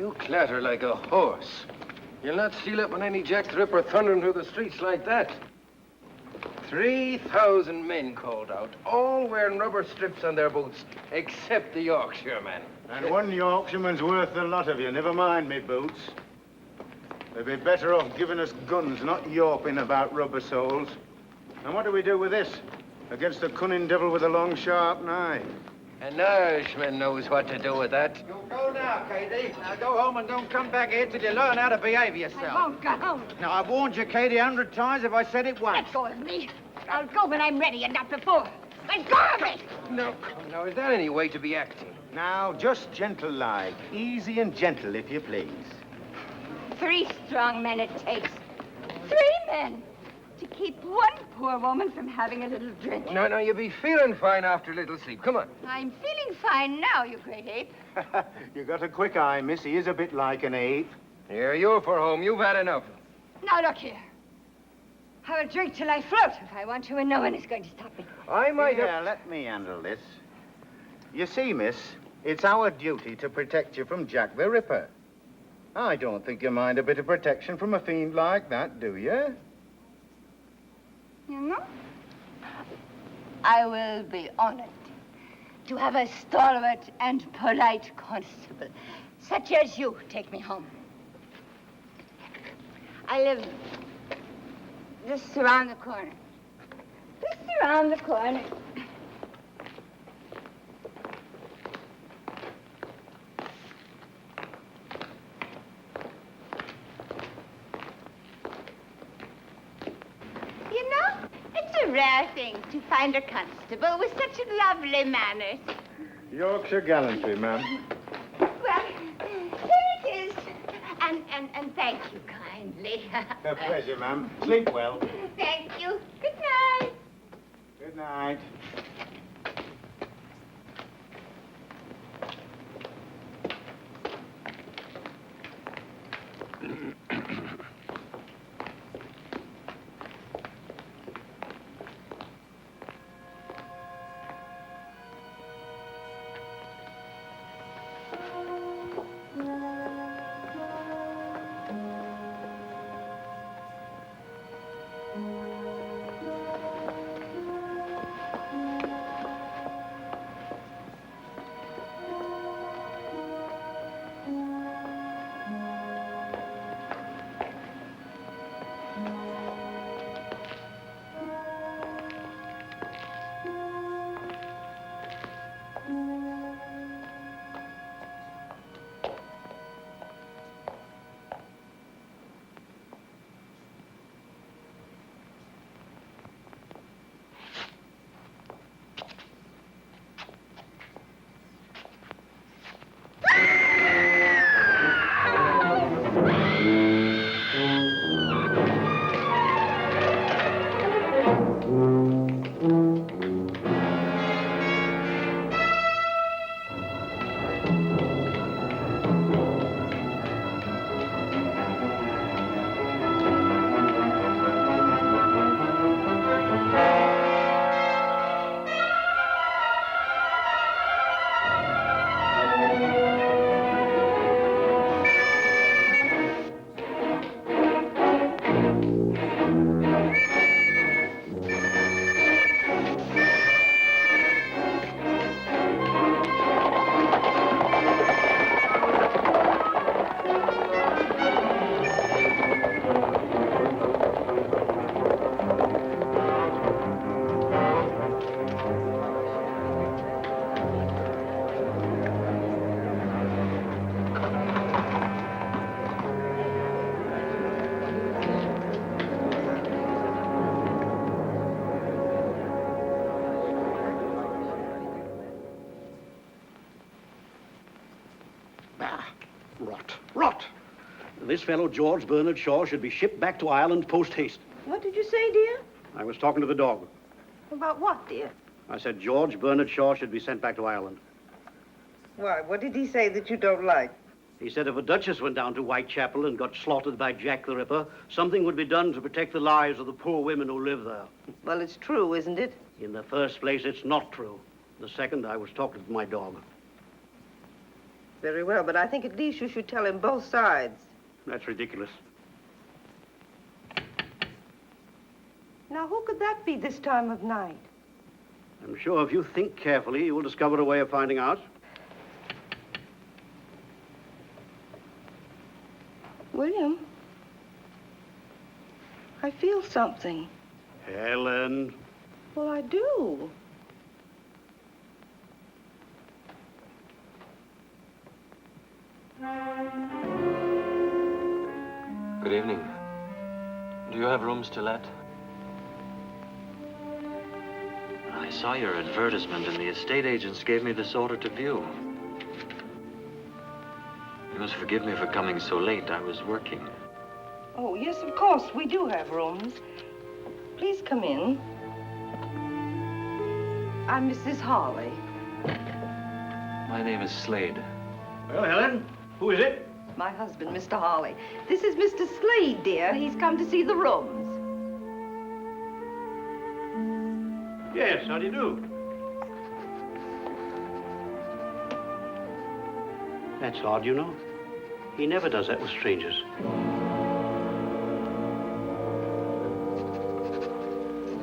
You clatter like a horse. You'll not steal up on any Jack the Ripper thundering through the streets like that. 3,000 men called out, all wearing rubber strips on their boots, except the Yorkshireman. And one Yorkshireman's worth the lot of you. Never mind me boots. They'd be better off giving us guns, not yawping about rubber soles. And what do we do with this? Against the cunning devil with a long, sharp knife. An Irishman knows what to do with that. You go now, Katie. Now go home and don't come back here till you learn how to behave yourself. I won't go home. Now, I've warned you, Katie, 100 times if I said it once. Let go of me. I'll go when I'm ready and not before. Let go of me! No, now, is that any way to be acting? Now, just gentle-like. Easy and gentle, if you please. 3 strong men it takes. 3 men to keep one poor woman from having a little drink. No, you'll be feeling fine after a little sleep. Come on. I'm feeling fine now, you great ape. You got a quick eye, miss. He is a bit like an ape. Here, you're for home. You've had enough. Now, look here. I will drink till I float if I want to, and no one is going to stop me. I might Yeah, let me handle this. You see, miss, it's our duty to protect you from Jack the Ripper. I don't think you mind a bit of protection from a fiend like that, do you? You know, I will be honored to have a stalwart and polite constable, such as you, take me home. I live just around the corner. Just around the corner. You know, it's a rare thing to find a constable with such lovely manners. Yorkshire gallantry, ma'am. Well, here it is. And thank you kindly. A pleasure, ma'am. Sleep well. Thank you. Good night. Good night. Rot. This fellow, George Bernard Shaw, should be shipped back to Ireland post-haste. What did you say, dear? I was talking to the dog. About what, dear? I said George Bernard Shaw should be sent back to Ireland. Why, what did he say that you don't like? He said if a duchess went down to Whitechapel and got slaughtered by Jack the Ripper, something would be done to protect the lives of the poor women who live there. Well, it's true, isn't it? In the first place, it's not true. The second, I was talking to my dog. Very well, but I think at least you should tell him both sides. That's ridiculous. Now, who could that be this time of night? I'm sure if you think carefully, you will discover a way of finding out. William, I feel something. Helen. Well, I do. Good evening. Do you have rooms to let? I saw your advertisement and the estate agents gave me this order to view. You must forgive me for coming so late. I was working. Oh, yes, of course, we do have rooms. Please come in. I'm Mrs. Hawley. My name is Slade. Well, Helen, who is it? My husband, Mr. Hawley. This is Mr. Slade, dear. He's come to see the rooms. Yes, how do you do? That's odd, you know. He never does that with strangers.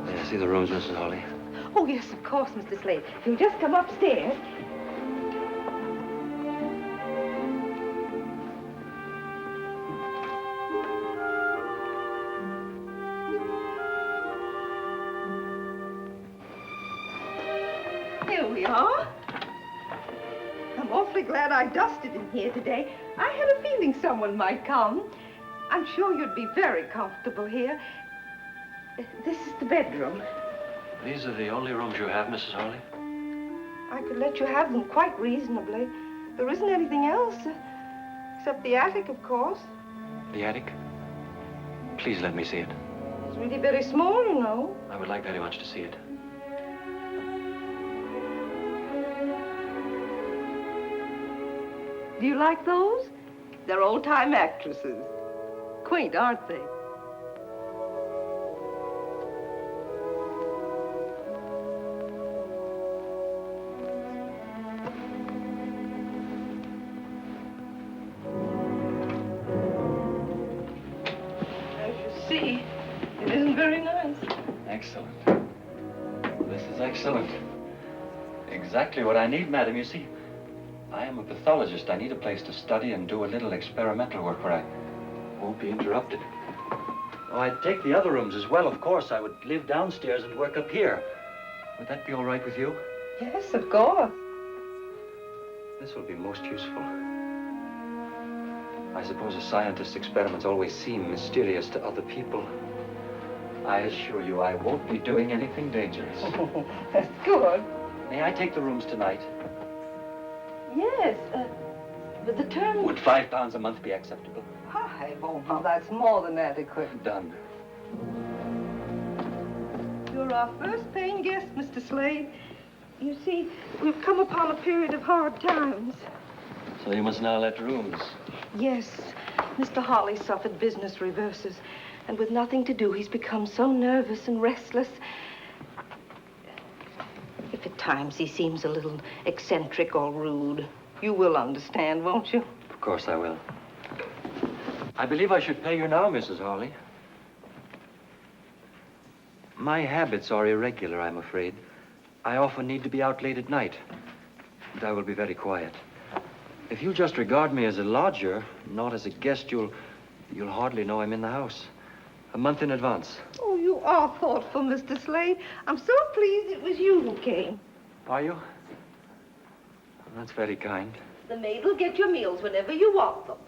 May I see the rooms, Mrs. Hawley? Oh, yes, of course, Mr. Slade. You'll just come upstairs. Here we are. I'm awfully glad I dusted in here today. I had a feeling someone might come. I'm sure you'd be very comfortable here. This is the bedroom. These are the only rooms you have, Mrs. Hawley? I could let you have them quite reasonably. There isn't anything else, except the attic, of course. The attic? Please let me see it. It's really very small, you know. I would like very much to see it. Do you like those? They're old-time actresses. Quaint, aren't they? As you see, it isn't very nice. Excellent. This is excellent. Exactly what I need, madam. You see, I am a pathologist. I need a place to study and do a little experimental work where I won't be interrupted. Oh, I'd take the other rooms as well, of course. I would live downstairs and work up here. Would that be all right with you? Yes, of course. This will be most useful. I suppose a scientist's experiments always seem mysterious to other people. I assure you I won't be doing anything dangerous. That's good. May I take the rooms tonight? Yes, but the term... Would £5 a month be acceptable? Hi, oh, now that's more than adequate. Done. You're our first paying guest, Mr. Slade. You see, we've come upon a period of hard times. So you must now let rooms. Yes, Mr. Hawley suffered business reverses, and with nothing to do, he's become so nervous and restless. If at times he seems a little eccentric or rude, you will understand, won't you? Of course I will. I believe I should pay you now, Mrs. Hawley. My habits are irregular, I'm afraid. I often need to be out late at night. And I will be very quiet. If you'll just regard me as a lodger, not as a guest, you'll hardly know I'm in the house. A month in advance. Oh, you are thoughtful, Mr. Slade. I'm so pleased it was you who came. Are you? That's very kind. The maid will get your meals whenever you want them.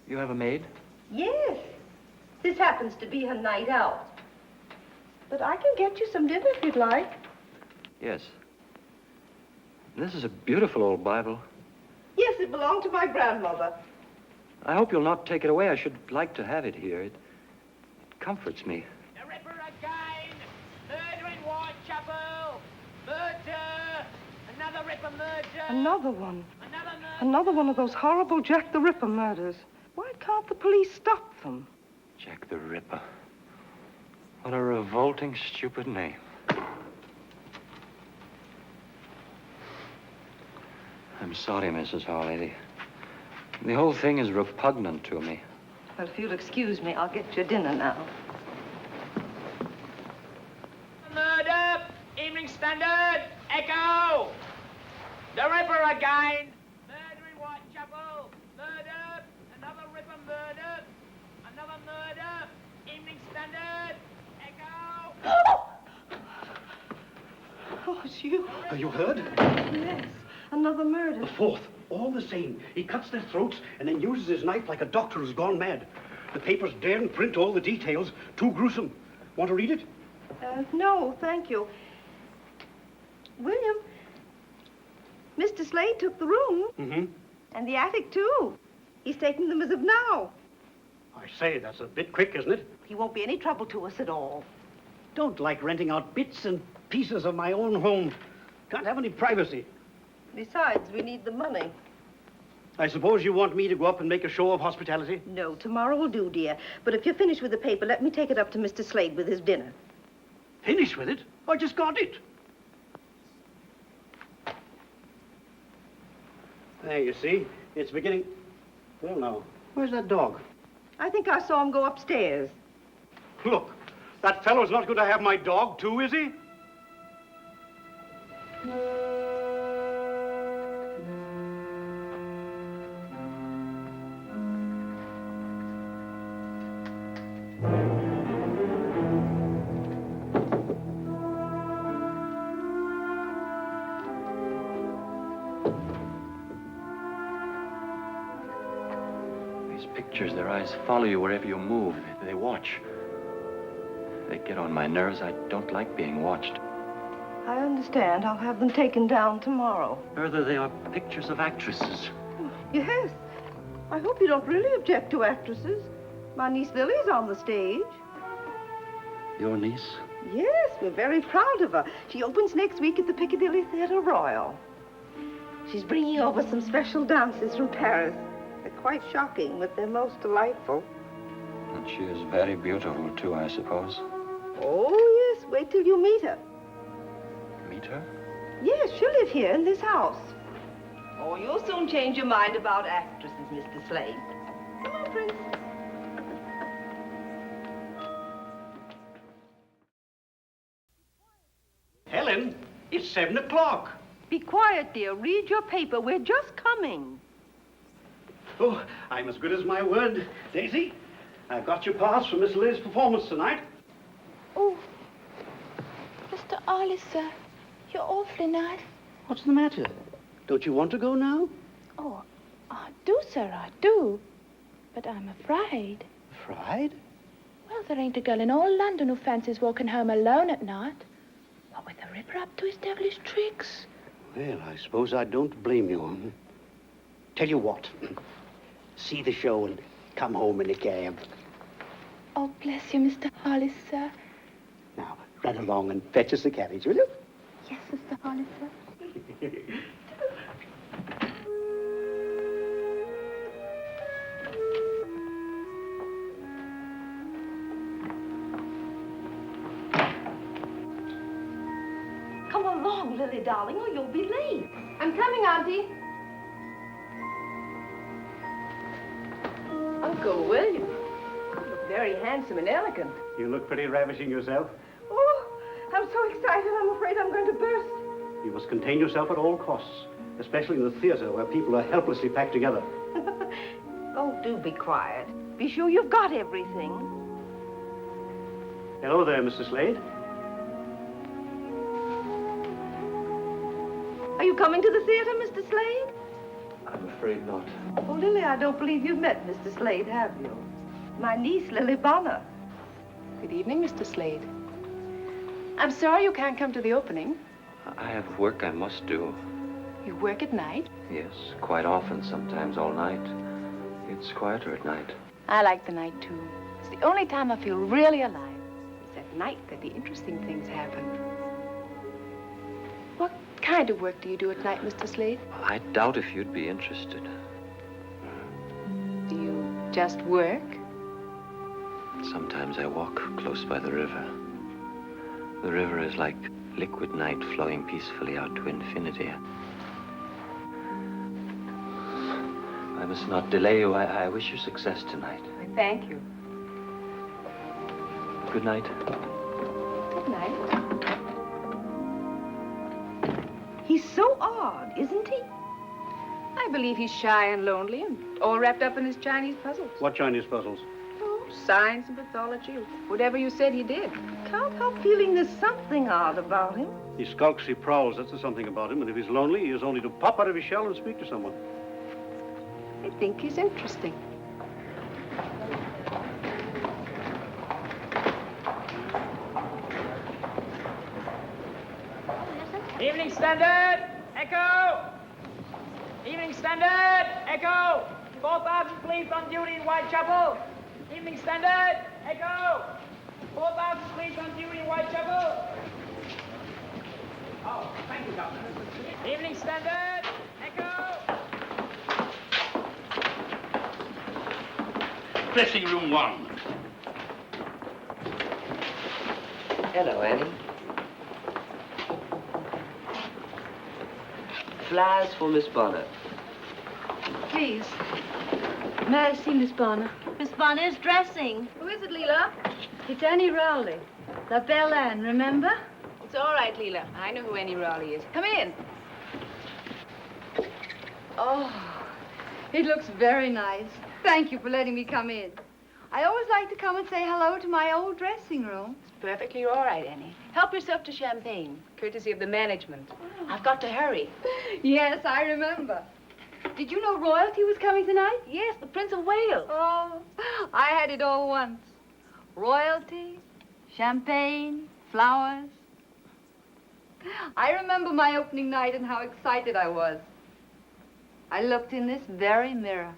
You have a maid? Yes. This happens to be her night out. But I can get you some dinner if you'd like. Yes. This is a beautiful old Bible. Yes, it belonged to my grandmother. I hope you'll not take it away. I should like to have it here. It comforts me. The Ripper again! Murder in Whitechapel! Murder! Another Ripper murder! Another one. Another murder! Another one of those horrible Jack the Ripper murders. Why can't the police stop them? Jack the Ripper. What a revolting, stupid name. I'm sorry, Mrs. Hawley. The whole thing is repugnant to me. Well, if you'll excuse me, I'll get your dinner now. Murder! Evening Standard! Echo! The Ripper again! Murder in Whitechapel! Murder! Another Ripper murder! Another murder! Evening Standard! Echo! Oh, it's you. You heard? Yes, another murder. The fourth. All the same. He cuts their throats and then uses his knife like a doctor who's gone mad. The papers daren't print all the details. Too gruesome. Want to read it? No, thank you. William, Mr. Slade took the room. Mm-hmm. And the attic, too. He's taking them as of now. I say, that's a bit quick, isn't it? He won't be any trouble to us at all. Don't like renting out bits and pieces of my own home. Can't have any privacy. Besides, we need the money. I suppose you want me to go up and make a show of hospitality? No, tomorrow will do, dear. But if you're finished with the paper, let me take it up to Mr. Slade with his dinner. Finished with it? I just got it. There, you see, it's beginning. Well, now, where's that dog? I think I saw him go upstairs. Look, that fellow's not going to have my dog, too, is he? Pictures, their eyes follow you wherever you move. They watch. They get on my nerves. I don't like being watched. I understand. I'll have them taken down tomorrow. Further, they are pictures of actresses. Yes. I hope you don't really object to actresses. My niece Lily's on the stage. Your niece? Yes, we're very proud of her. She opens next week at the Piccadilly Theatre Royal. She's bringing over some special dances from Paris. They're quite shocking, but they're most delightful. And she is very beautiful, too, I suppose. Oh, yes. Wait till you meet her. Meet her? Yes, she'll live here in this house. Oh, you'll soon change your mind about actresses, Mr. Slade. Come on, Prince. Helen, it's 7 o'clock. Be quiet, dear. Read your paper. We're just coming. Oh, I'm as good as my word. Daisy, I've got your pass for Miss Liz's performance tonight. Oh, Mr. Ollie, sir, you're awfully nice. What's the matter? Don't you want to go now? Oh, I do, sir, I do. But I'm afraid. Afraid? Well, there ain't a girl in all London who fancies walking home alone at night. What with the Ripper up to his devilish tricks. Well, I suppose I don't blame you. Tell you what. See the show and come home in a cab. Oh, bless you, Mr. Hollis, sir. Now, run along and fetch us a carriage, will you? Yes, Mr. Hollis, sir. Come along, Lily, darling, or you'll be late. I'm coming, Auntie. Uncle William, you look very handsome and elegant. You look pretty ravishing yourself. Oh, I'm so excited, I'm afraid I'm going to burst. You must contain yourself at all costs, especially in the theater where people are helplessly packed together. Oh, do be quiet. Be sure you've got everything. Hello there, Mr. Slade. Are you coming to the theater, Mr. Slade? I'm afraid not. Oh, Lily, I don't believe you've met Mr. Slade, have you? My niece, Lily Bonner. Good evening, Mr. Slade. I'm sorry you can't come to the opening. I have work I must do. You work at night? Yes, quite often, sometimes all night. It's quieter at night. I like the night, too. It's the only time I feel really alive. It's at night that the interesting things happen. What kind of work do you do at night, Mr. Slade? I doubt if you'd be interested. Do you just work? Sometimes I walk close by the river. The river is like liquid night flowing peacefully out to infinity. must not delay you. I wish you success tonight. I thank you. Good night. Good night. He's so odd, isn't he? I believe he's shy and lonely and all wrapped up in his Chinese puzzles. What Chinese puzzles? Oh, science and pathology, whatever you said he did. Can't help feeling there's something odd about him. He skulks, he prowls, that's the something about him. And if he's lonely, he is only to pop out of his shell and speak to someone. I think he's interesting. Evening Standard, Echo! Evening Standard, Echo! 4,000 police on duty in Whitechapel. Evening Standard, Echo! 4,000 police on duty in Whitechapel. Oh, thank you, Governor. Evening Standard, Echo! Dressing room 1. Hello, Annie. Flowers for Miss Bonner. Please. May I see Miss Bonner? Miss Bonner's dressing. Who is it, Leela? It's Annie Rowley. La Belle Anne, remember? It's all right, Leela. I know who Annie Rowley is. Come in. Oh, it looks very nice. Thank you for letting me come in. I always like to come and say hello to my old dressing room. It's perfectly all right, Annie. Help yourself to champagne, courtesy of the management. I've got to hurry. Yes, I remember. Did you know royalty was coming tonight? Yes, the Prince of Wales. Oh, I had it all once. Royalty, champagne, flowers. I remember my opening night and how excited I was. I looked in this very mirror.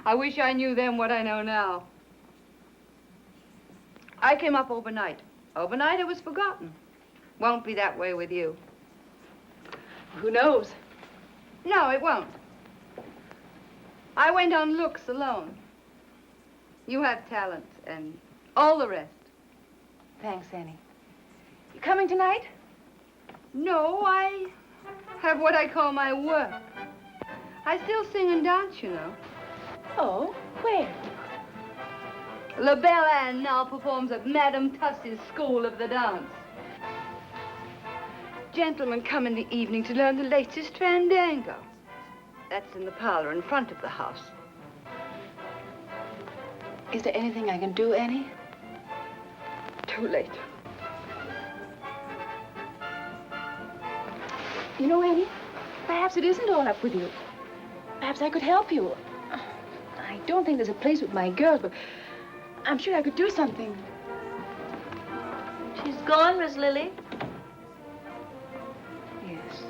I wish I knew then what I know now. I came up overnight. Overnight it was forgotten. Won't be that way with you. Who knows? No, it won't. I went on looks alone. You have talent and all the rest. Thanks, Annie. You coming tonight? No, I have what I call my work. I still sing and dance, you know. Oh, where? La Belle Anne now performs at Madame Tussie's School of the Dance. Gentlemen come in the evening to learn the latest fandango. That's in the parlor in front of the house. Is there anything I can do, Annie? Too late. You know, Annie, perhaps it isn't all up with you. Perhaps I could help you. I don't think there's a place with my girls, but I'm sure I could do something. She's gone, Miss Lily. Yes.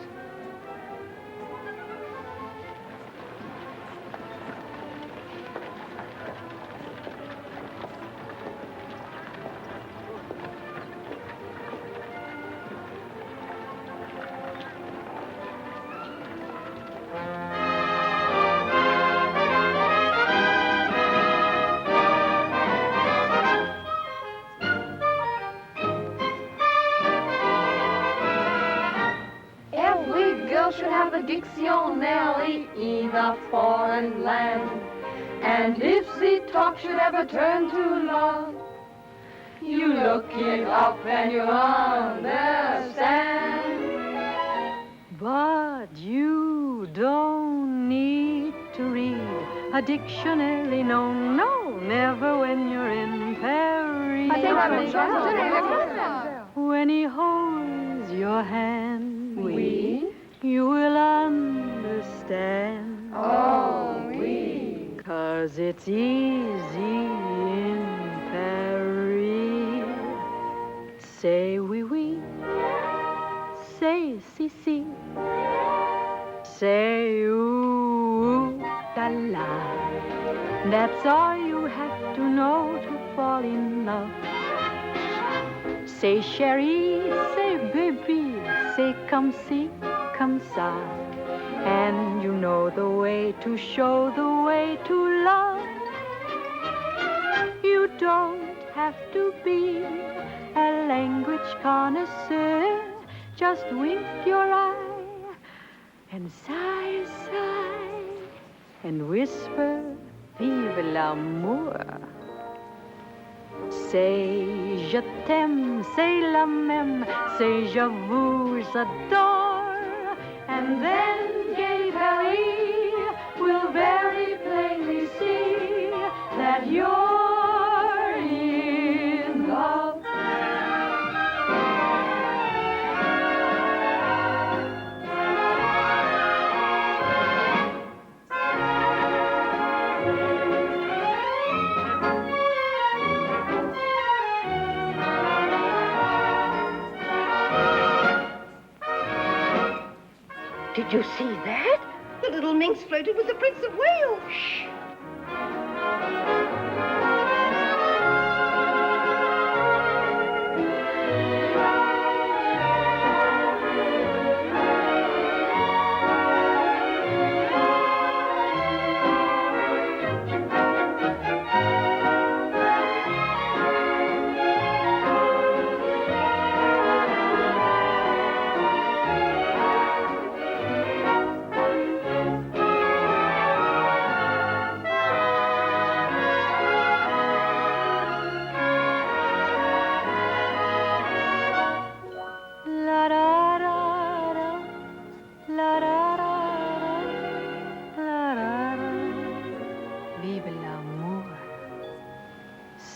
Dictionary in a foreign land. And if the talk should ever turn to love, you look it up and you understand. But you don't need to read a dictionary, no, no, never when you're in Paris. When he holds your hand, you will understand. Oh, oui. 'Cause it's easy in Paris. Say oui, oui. Say si, si. Say ooh, la, la. That's all you have to know to fall in love. Say chérie, say baby, say come see. Come ça, and you know the way to show the way to love. You don't have to be a language connoisseur. Just wink your eye and sigh, sigh. and whisper, vive l'amour. Say je t'aime, say la même, say je vous adore, and then gay Paris will very plainly see that you're in love. Did you see that? The little minx flirted with the Prince of Wales. Shh.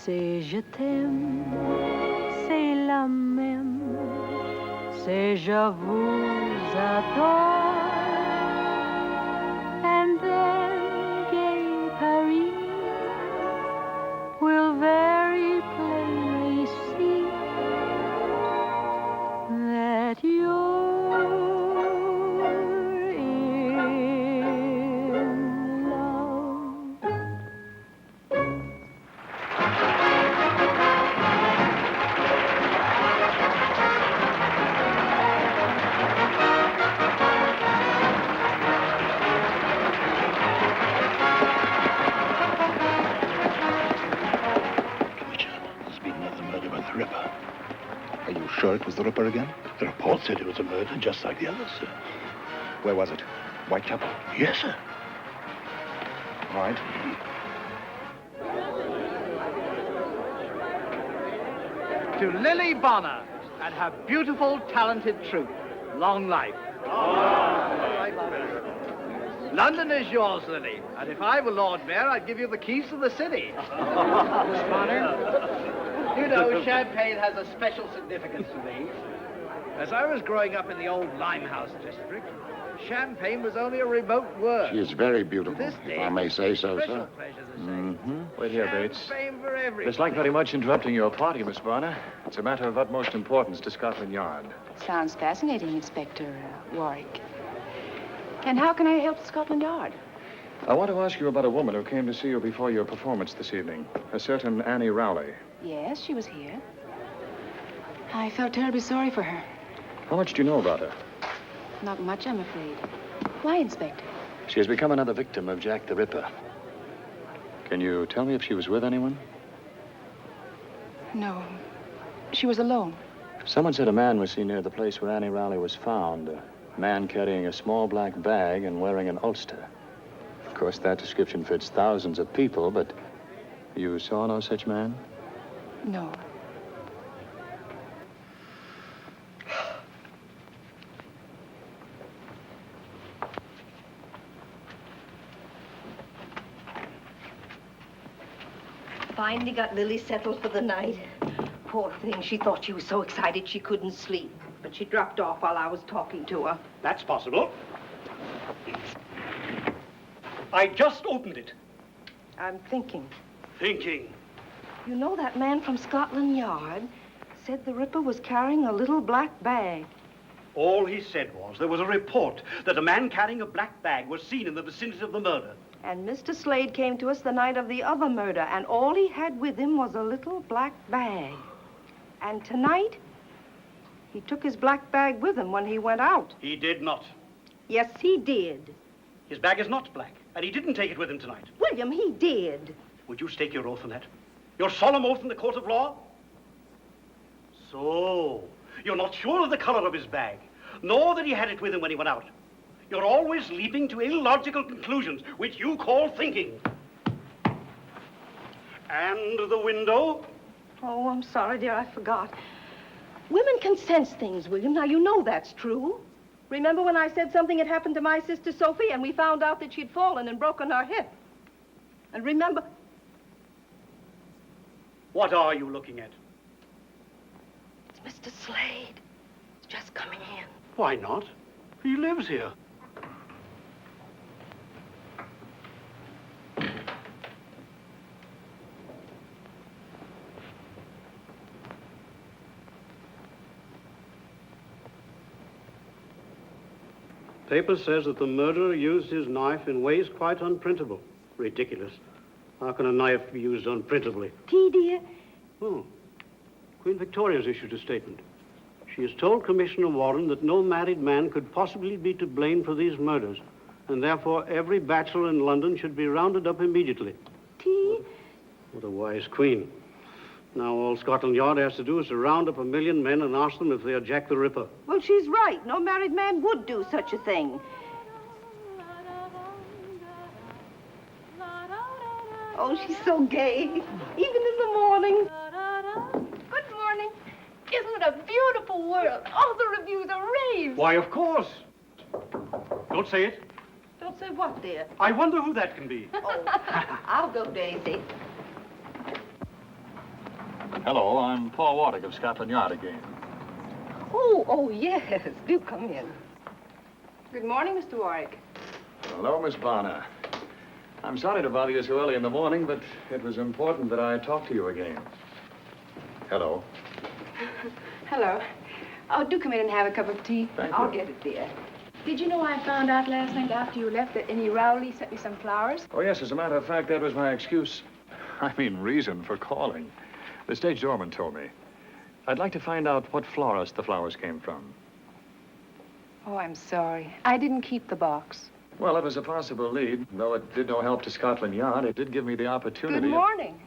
C'est je t'aime, c'est la même, c'est je vous adore, and then gay Paris will very plainly see that you're in love. Ripper. Are you sure it was the Ripper again? The report said it was a murder just like the others, sir. Where was it? Whitechapel? Yes, sir. All right. To Lily Bonner and her beautiful, talented troupe, long life. London is yours, Lily, and if I were Lord Mayor, I'd give you the keys to the city. Miss Bonner? You know, champagne has a special significance to me. As I was growing up in the old Limehouse district, champagne was only a remote word. She is very beautiful, if I may say so, sir. Wait here, Bates. Champagne for everything. It's like very much interrupting your party, Miss Bonner. It's a matter of utmost importance to Scotland Yard. Sounds fascinating, Inspector Warwick. And how can I help Scotland Yard? I want to ask you about a woman who came to see you before your performance this evening. A certain Annie Rowley. Yes, she was here. I felt terribly sorry for her. How much do you know about her? Not much, I'm afraid. Why, Inspector? She has become another victim of Jack the Ripper. Can you tell me if she was with anyone? No. She was alone. Someone said a man was seen near the place where Annie Rowley was found. A man carrying a small black bag and wearing an ulster. Of course, that description fits thousands of people, but you saw no such man? No. Finally got Lily settled for the night. Poor thing, she thought she was so excited she couldn't sleep. But she dropped off while I was talking to her. That's possible. I just opened it. I'm thinking. Thinking. You know that man from Scotland Yard said the Ripper was carrying a little black bag. All he said was there was a report that a man carrying a black bag was seen in the vicinity of the murder. And Mr. Slade came to us the night of the other murder, and all he had with him was a little black bag. And tonight, he took his black bag with him when he went out. He did not. Yes, he did. His bag is not black, and he didn't take it with him tonight. William, he did. Would you stake your oath on that? Your solemn oath in the court of law? So, you're not sure of the color of his bag, nor that he had it with him when he went out. You're always leaping to illogical conclusions, which you call thinking. And the window? Oh, I'm sorry, dear, I forgot. Women can sense things, William. Now, you know that's true. Remember when I said something had happened to my sister Sophie and we found out that she'd fallen and broken her hip? And remember... What are you looking at? It's Mr. Slade. He's just coming in. Why not? He lives here. Paper says that the murderer used his knife in ways quite unprintable. Ridiculous. How can a knife be used unprintably? Tea, dear? Oh. Queen Victoria's issued a statement. She has told Commissioner Warren that no married man could possibly be to blame for these murders, and therefore every bachelor in London should be rounded up immediately. Tea? What a wise queen. Now all Scotland Yard has to do is to round up 1 million men and ask them if they are Jack the Ripper. Well, she's right. No married man would do such a thing. Oh, she's so gay, even in the morning. Good morning. Isn't it a beautiful world? All the reviews are raves. Why, of course. Don't say it. Don't say what, dear? I wonder who that can be. Oh, I'll go, Daisy. Hello, I'm Paul Warwick of Scotland Yard again. Oh, yes. Do come in. Good morning, Mr. Warwick. Hello, Miss Bonner. I'm sorry to bother you so early in the morning, but it was important that I talk to you again. Hello. Hello. Oh, do come in and have a cup of tea. Thank I'll you. get it, dear. Did you know I found out last night after you left that Annie Rowley sent me some flowers? Oh, yes, as a matter of fact, that was my excuse. I mean, reason for calling. The stage doorman told me. I'd like to find out what florist the flowers came from. Oh, I'm sorry. I didn't keep the box. Well, it was a possible lead. Though it did no help to Scotland Yard, it did give me the opportunity. Good morning.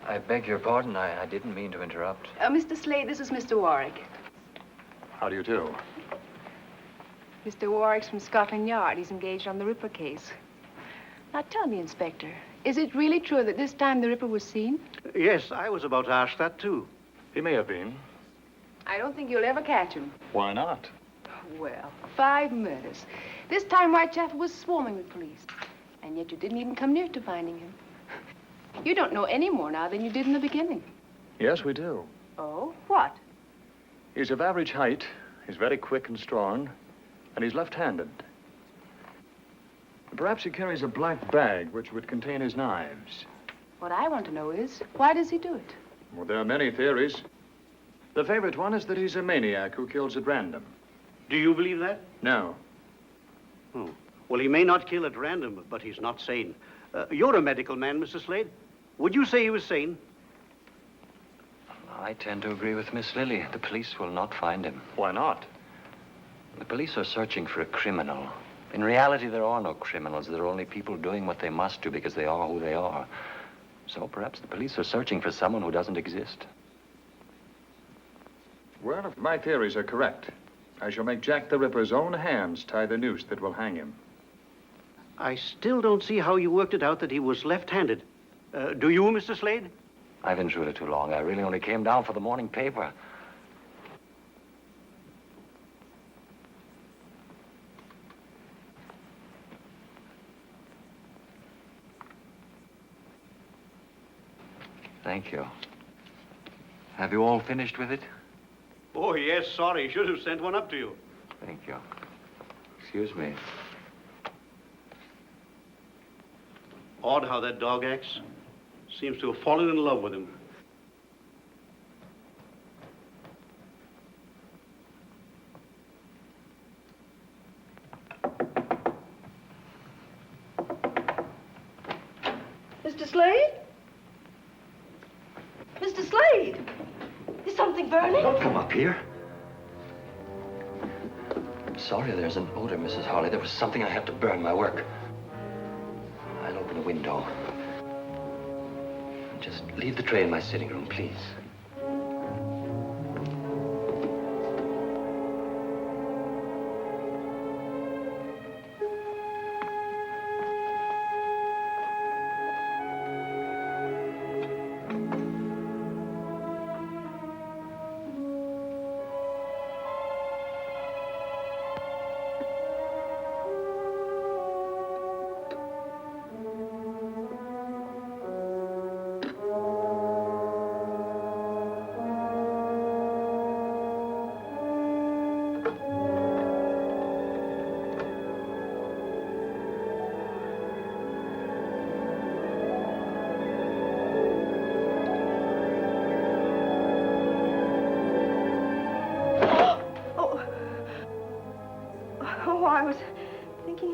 I beg your pardon. I didn't mean to interrupt. Mr. Slade, this is Mr. Warwick. How do you do? Mr. Warwick's from Scotland Yard. He's engaged on the Ripper case. Now, tell me, Inspector, is it really true that this time the Ripper was seen? Yes, I was about to ask that, too. He may have been. I don't think you'll ever catch him. Why not? Well, 5 murders. This time Whitechapel was swarming with police. And yet you didn't even come near to finding him. You don't know any more now than you did in the beginning. Yes, we do. Oh, what? He's of average height, he's very quick and strong, and he's left-handed. Perhaps he carries a black bag which would contain his knives. What I want to know is, why does he do it? Well, there are many theories. The favorite one is that he's a maniac who kills at random. Do you believe that? No. Oh. Well, he may not kill at random, but he's not sane. You're a medical man, Mr. Slade. Would you say he was sane? I tend to agree with Miss Lily. The police will not find him. Why not? The police are searching for a criminal. In reality, there are no criminals. There are only people doing what they must do because they are who they are. So perhaps the police are searching for someone who doesn't exist. Well, if my theories are correct, I shall make Jack the Ripper's own hands tie the noose that will hang him. I still don't see how you worked it out that he was left-handed. Do you, Mr. Slade? I've intruded too long. I really only came down for the morning paper. Thank you. Have you all finished with it? Oh, yes, sorry. Should have sent one up to you. Thank you. Excuse me. Odd how that dog acts. Seems to have fallen in love with him. Mr. Slade? Mr. Slade! Is something burning? Don't come up here. I'm sorry there's an odor, Mrs. Harley. There was something I had to burn, my work. I'll open the window. Just leave the tray in my sitting room, please.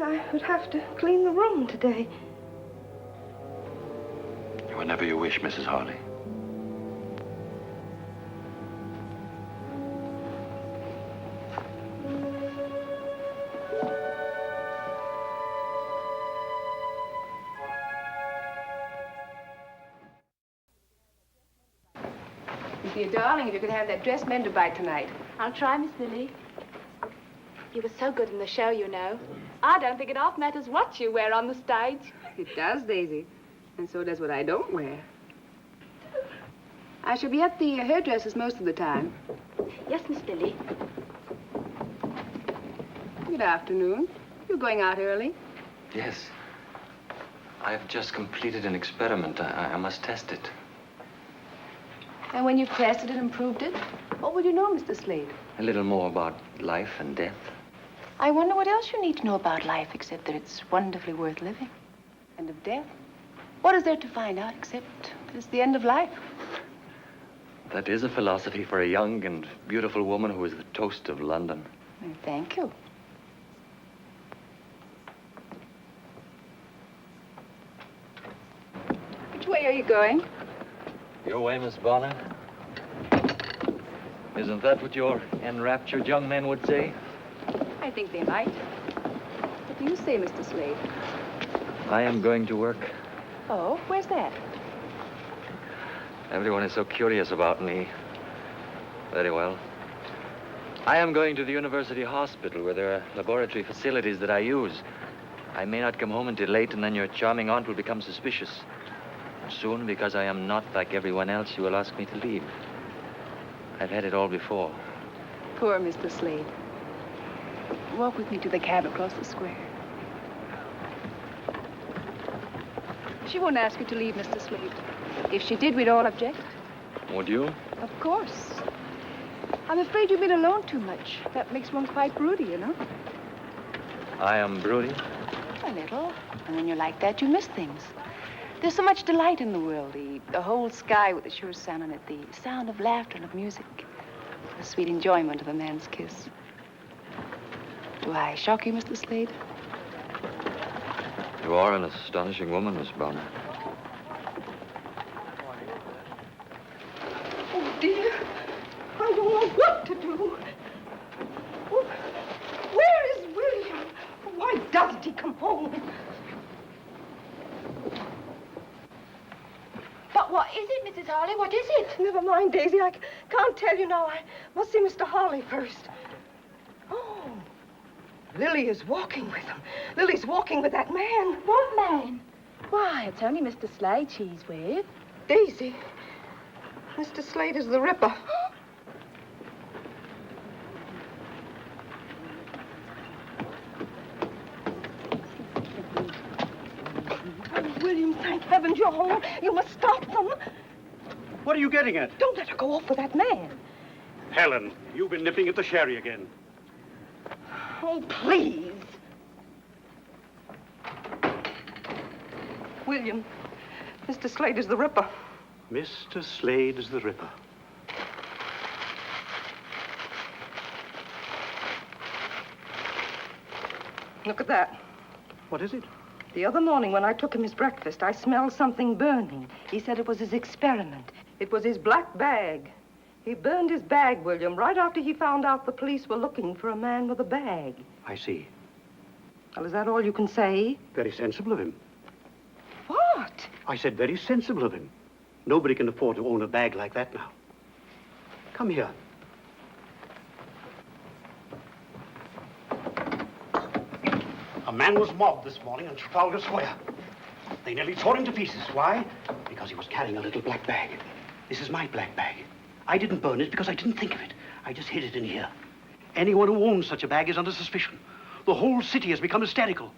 mean I would have to clean the room today. Whenever you wish, Mrs. Harley. It'd be a darling if you could have that dress mended by tonight. I'll try, Miss Lily. You were so good in the show, you know. I don't think it half matters what you wear on the stage. It does, Daisy. And so does what I don't wear. I shall be at the hairdresser's most of the time. Yes, Miss Lily. Good afternoon. You're going out early? Yes. I've just completed an experiment. I must test it. And when you've tested it and proved it, what will you know, Mr. Slade? A little more about life and death. I wonder what else you need to know about life except that it's wonderfully worth living. And of death? What is there to find out except that it's the end of life? That is a philosophy for a young and beautiful woman who is the toast of London. Thank you. Which way are you going? Your way, Miss Bonner. Isn't that what your enraptured young men would say? I think they might. What do you say, Mr. Slade? I am going to work. Oh, where's that? Everyone is so curious about me. Very well. I am going to the university hospital where there are laboratory facilities that I use. I may not come home until late, and then your charming aunt will become suspicious. Soon, because I am not like everyone else, you will ask me to leave. I've had it all before. Poor Mr. Slade. Walk with me to the cab across the square. She won't ask you to leave, Mr. Slade. If she did, we'd all object. Would you? Of course. I'm afraid you've been alone too much. That makes one quite broody, you know. I am brooding. A little. And when you're like that, you miss things. There's so much delight in the world. The whole sky with the sure sun on it. The sound of laughter and of music. The sweet enjoyment of a man's kiss. Do I shock you, Mr. Slade? You are an astonishing woman, Miss Bonner. Oh, dear. I don't know what to do. Oh, where is William? Why doesn't he come home? But what is it, Mrs. Harley? What is it? Never mind, Daisy. I can't tell you now. I must see Mr. Harley first. Oh, Lily is walking with him. Lily's walking with that man. What man? Why, it's only Mr. Slade she's with. Daisy, Mr. Slade is the Ripper. Oh, William, thank heavens you're home. You must stop them. What are you getting at? Don't let her go off with that man. Helen, you've been nipping at the sherry again. Oh, please. William, Mr. Slade is the Ripper. Mr. Slade is the Ripper. Look at that. What is it? The other morning when I took him his breakfast, I smelled something burning. He said it was his experiment. It was his black bag. He burned his bag, William, right after he found out the police were looking for a man with a bag. I see. Well, is that all you can say? Very sensible of him. What? I said very sensible of him. Nobody can afford to own a bag like that now. Come here. A man was mobbed this morning on Trafalgar Square. They nearly tore him to pieces. Why? Because he was carrying a little black bag. This is my black bag. I didn't burn it because I didn't think of it. I just hid it in here. Anyone who owns such a bag is under suspicion. The whole city has become hysterical.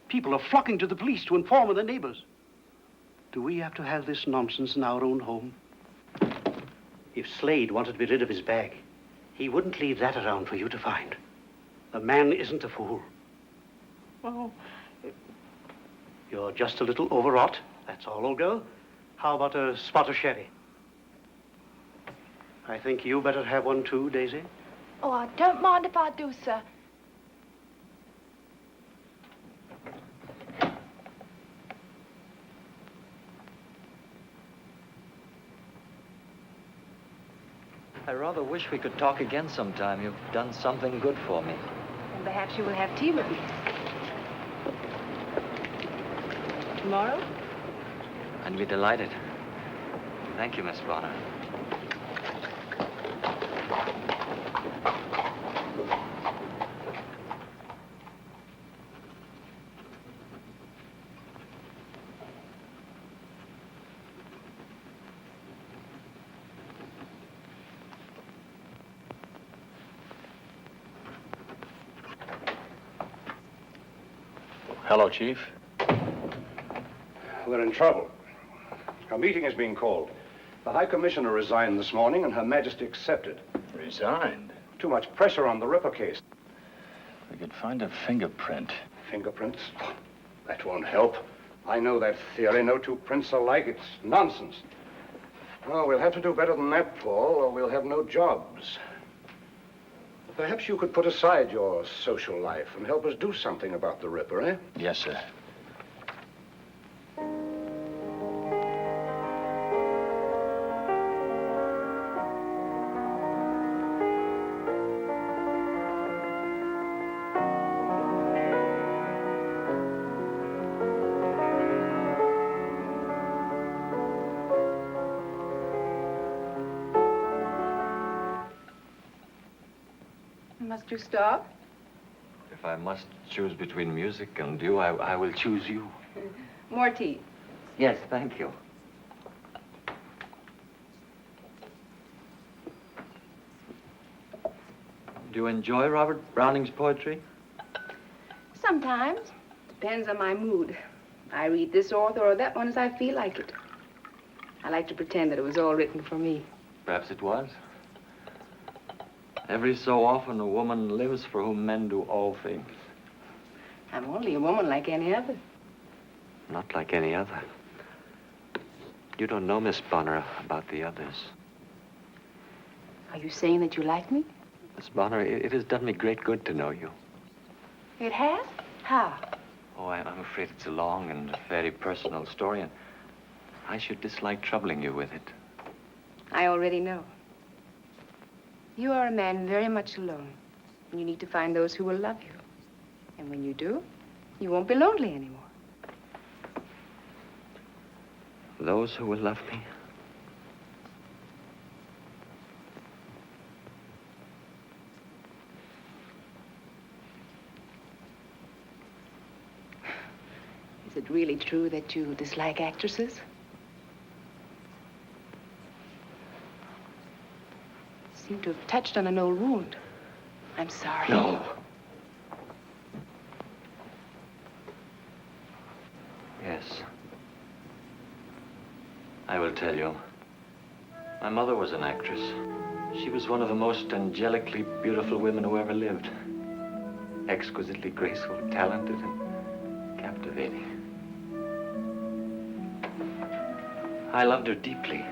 People are flocking to the police to inform of their neighbors. Do we have to have this nonsense in our own home? If Slade wanted to be rid of his bag, he wouldn't leave that around for you to find. The man isn't a fool. Well, You're just a little overwrought. That's all, old girl. How about a spot of sherry? I think you better have one too, Daisy. Oh, I don't mind if I do, sir. I rather wish we could talk again sometime. You've done something good for me. And perhaps you will have tea with me. Tomorrow? I'd be delighted. Thank you, Miss Bonner. Hello, Chief. We're in trouble. A meeting is being called. The High Commissioner resigned this morning, and Her Majesty accepted. Resigned? Too much pressure on the Ripper case. We could find a fingerprint. Fingerprints? That won't help. I know that theory. No two prints are alike. It's nonsense. Oh, we'll have to do better than that, Paul, or we'll have no jobs. Perhaps you could put aside your social life and help us do something about the Ripper, eh? Yes, sir. Must you stop? If I must choose between music and you, I will choose you. More tea. Yes, thank you. Do you enjoy Robert Browning's poetry? Sometimes. Depends on my mood. I read this author or that one as I feel like it. I like to pretend that it was all written for me. Perhaps it was. Every so often, a woman lives for whom men do all things. I'm only a woman like any other. Not like any other. You don't know, Miss Bonner, about the others. Are you saying that you like me? Miss Bonner, it has done me great good to know you. It has? How? Oh, I'm afraid it's a long and very personal story, and I should dislike troubling you with it. I already know. You are a man very much alone, and you need to find those who will love you. And when you do, you won't be lonely anymore. Those who will love me? Is it really true that you dislike actresses? Seem to have touched on an old wound. I'm sorry. No. Yes. I will tell you. My mother was an actress. She was one of the most angelically beautiful women who ever lived. Exquisitely graceful, talented, and captivating. I loved her deeply.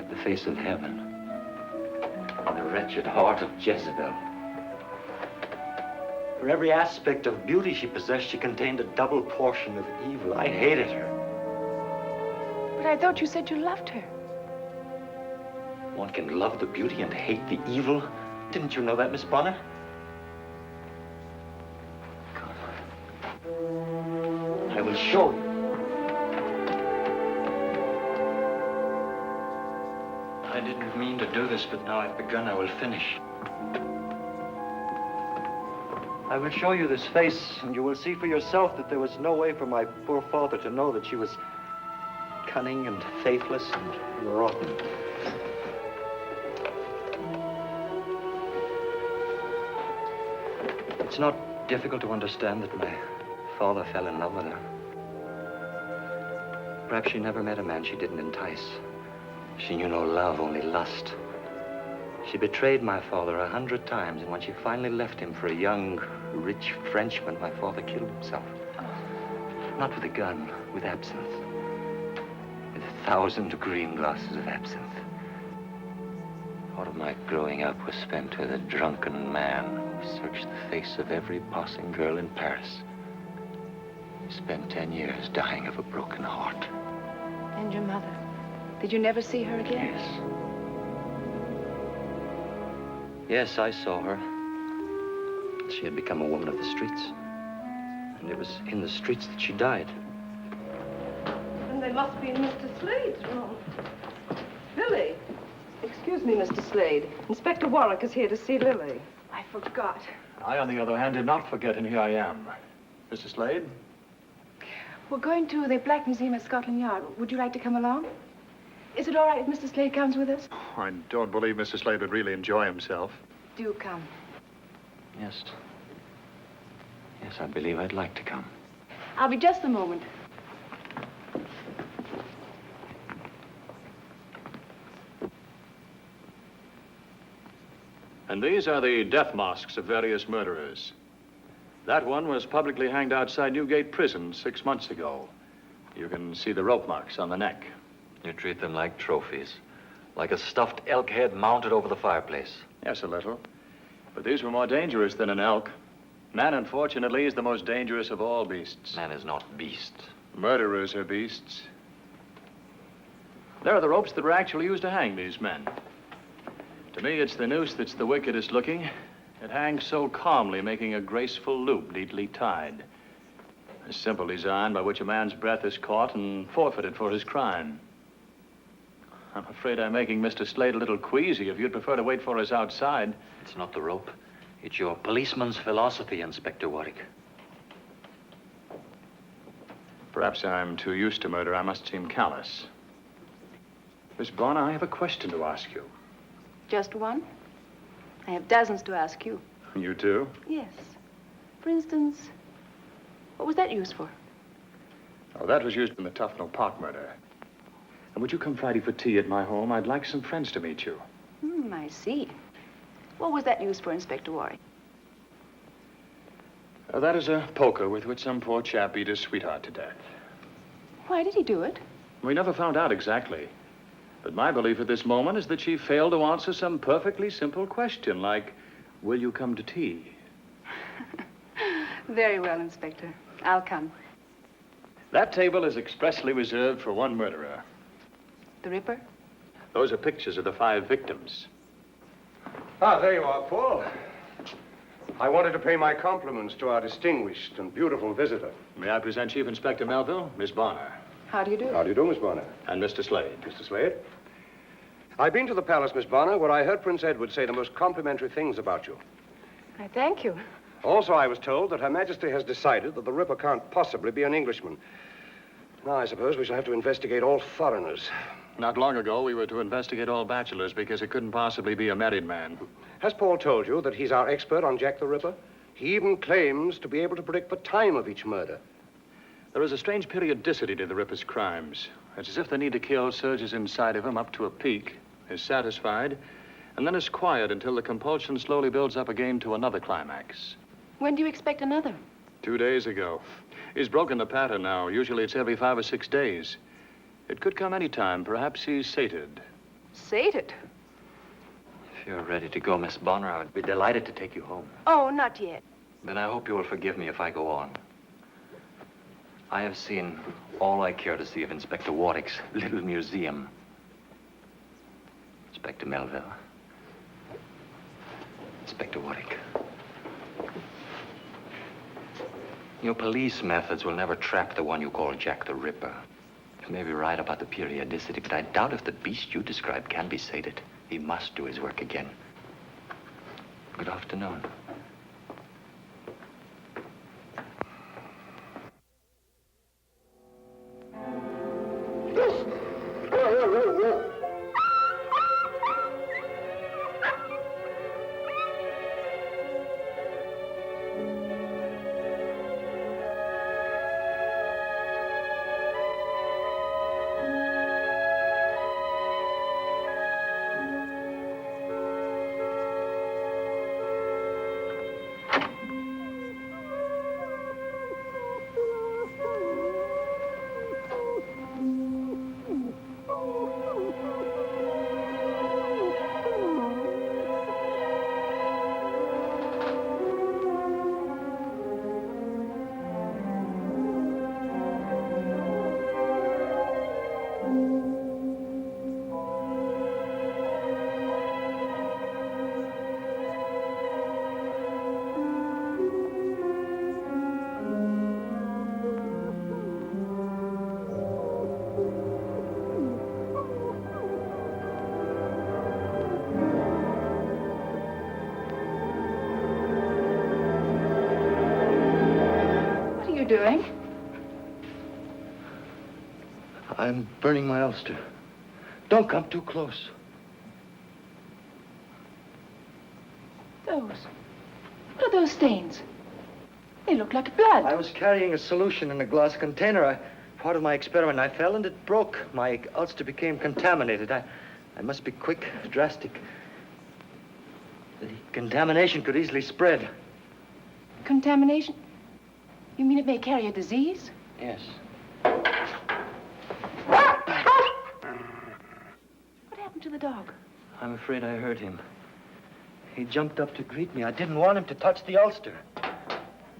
The face of heaven and the wretched heart of Jezebel. For every aspect of beauty she possessed, she contained a double portion of evil. I hated her. But I thought you said you loved her. One can love the beauty and hate the evil. Didn't you know that, Miss Bonner? Come. I will show you. I didn't mean to do this, but now I've begun, I will finish. I will show you this face, and you will see for yourself that there was no way for my poor father to know that she was cunning and faithless and rotten. It's not difficult to understand that my father fell in love with her. Perhaps she never met a man she didn't entice. She knew no love, only lust. She betrayed my father 100 times, and when she finally left him for a young, rich Frenchman, my father killed himself. Not with a gun, with absinthe. With 1,000 green glasses of absinthe. Part of my growing up was spent with a drunken man who searched the face of every passing girl in Paris. He spent 10 years dying of a broken heart. And your mother? Did you never see her again? Yes. Yes, I saw her. She had become a woman of the streets. And it was in the streets that she died. And they must be in Mr. Slade's room. Lily. Excuse me, Mr. Slade. Inspector Warwick is here to see Lily. I forgot. I, on the other hand, did not forget, and here I am. Mr. Slade? We're going to the Black Museum at Scotland Yard. Would you like to come along? Is it all right if Mr. Slade comes with us? I don't believe Mr. Slade would really enjoy himself. Do come. Yes. Yes, I believe I'd like to come. I'll be just a moment. And these are the death masks of various murderers. That one was publicly hanged outside Newgate Prison 6 months ago. You can see the rope marks on the neck. You treat them like trophies. Like a stuffed elk head mounted over the fireplace. Yes, a little. But these were more dangerous than an elk. Man, unfortunately, is the most dangerous of all beasts. Man is not beast. Murderers are beasts. There are the ropes that were actually used to hang these men. To me, it's the noose that's the wickedest looking. It hangs so calmly, making a graceful loop neatly tied. A simple design by which a man's breath is caught and forfeited for his crime. I'm afraid I'm making Mr. Slade a little queasy. If you'd prefer to wait for us outside. It's not the rope. It's your policeman's philosophy, Inspector Warwick. Perhaps I'm too used to murder. I must seem callous. Miss Bonner, I have a question to ask you. Just one? I have dozens to ask you. You too? Yes. For instance, what was that used for? Oh, that was used in the Tufnell Park murder. And would you come Friday for tea at my home? I'd like some friends to meet you. I see. What was that used for, Inspector Warwick? That is a poker with which some poor chap beat his sweetheart to death. Why did he do it? We never found out exactly. But my belief at this moment is that she failed to answer some perfectly simple question, like, will you come to tea? Very well, Inspector. I'll come. That table is expressly reserved for one murderer. The Ripper? Those are pictures of the 5 victims. Ah, there you are, Paul. I wanted to pay my compliments to our distinguished and beautiful visitor. May I present Chief Inspector Melville, Miss Bonner. How do you do? How do you do, Miss Bonner? And Mr. Slade. Mr. Slade? I've been to the palace, Miss Bonner, where I heard Prince Edward say the most complimentary things about you. I thank you. Also, I was told that Her Majesty has decided that the Ripper can't possibly be an Englishman. Now, I suppose we shall have to investigate all foreigners. Not long ago, we were to investigate all bachelors because it couldn't possibly be a married man. Has Paul told you that he's our expert on Jack the Ripper? He even claims to be able to predict the time of each murder. There is a strange periodicity to the Ripper's crimes. It's as if the need to kill surges inside of him up to a peak, is satisfied, and then is quiet until the compulsion slowly builds up again to another climax. When do you expect another? 2 days ago. He's broken the pattern now. Usually it's every 5 or 6 days. It could come any time. Perhaps he's sated. Sated? If you're ready to go, Miss Bonner, I would be delighted to take you home. Oh, not yet. Then I hope you will forgive me if I go on. I have seen all I care to see of Inspector Warwick's little museum. Inspector Melville. Inspector Warwick. Your police methods will never trap the one you call Jack the Ripper. You may be right about the periodicity, but I doubt if the beast you described can be sated. He must do his work again. Good afternoon. you doing? I'm burning my ulster. Don't come too close. What are those stains? They look like blood. I was carrying a solution in a glass container. Part of my experiment, I fell and it broke. My ulster became contaminated. I must be quick, drastic. The contamination could easily spread. Contamination? You mean it may carry a disease? Yes. What happened to the dog? I'm afraid I hurt him. He jumped up to greet me. I didn't want him to touch the ulster.